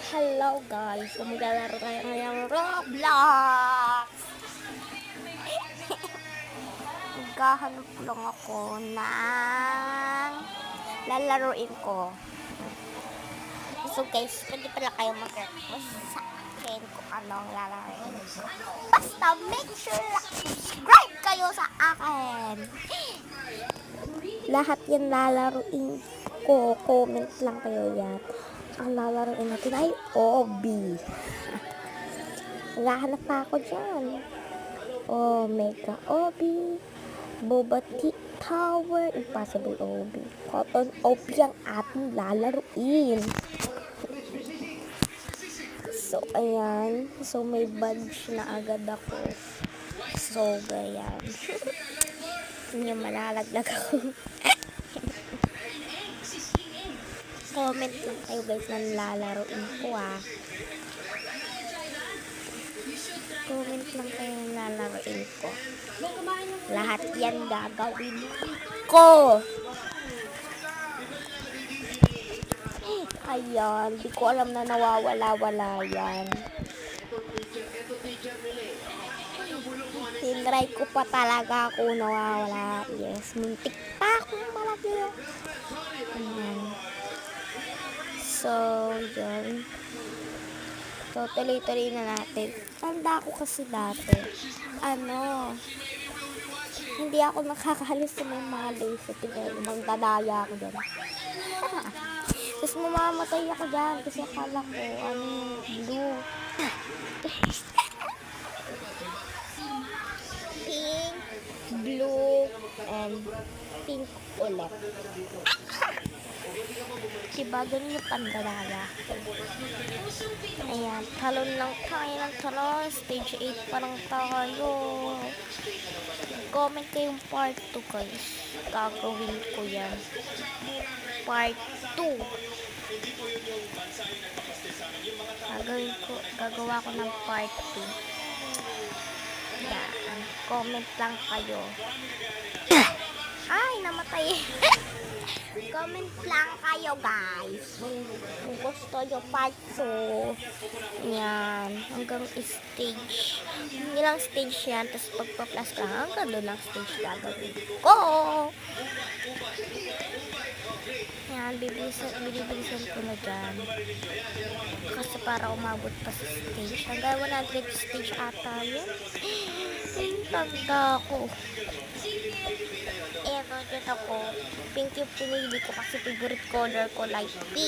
Hello guys, maglalaro tayo ngayong Roblox. Maghahanap lang ako ng lalaruin ko. So guys, pwede pala kayo mag-request sa akin kung anong lalaruin ko. Basta make sure subscribe kayo sa akin. Lahat yan lalaruin ko. Comment lang kayo yan. Ang lalaroin natin ay Obby. Naghahanap pa ako dyan. Omega Obby, Boba Tea Tower, Impossible Obby. Cotton Obby ang ating lalaruin. So, ayan. So, may badge na agad ako. So, ganyan. Hindi malalaglag ako. Comment lang kayo guys na lalaroin ko Comment lang kayo na lalaroin ko. Lahat yan gagawin ko. Ayan, di ko alam na nawawala-wala yan. Tinry ko pa talaga ako nawawala. Yes, muntik pa akong malagyan. Ayan. So, yun. So, tuloy-tuloy na natin. Tanda ko kasi dati. Hindi ako nakakahalis sa mga laser. Tignan, magdadaya ako dyan. Tapos mamamatay ako dyan kasi akala ko, blue. Pink, blue, and pink ulit. Diba, ganun yung pandadaya. Ayan, talon lang tayo ng talon. Stage 8 pa lang tayo. Comment kayong part 2 guys. Gagawin ko yan. Part 2. Gagawa ko ng part 2. Yan. Comment lang kayo. Ay, namatay. Comment lang kayo guys kung gusto nyo part 2. Yan, hanggang stage, hindi lang stage yan, tapos pagpa-plus lang hanggang doon lang stage gagawin ko. Yan, bibilisan ko na dyan kasi para umabot pa sa stage hanggang 100 stage ata yun. Tanda ko. Eto, dyan ako. Pink yung pinili ko kasi favorite color ko, light pink.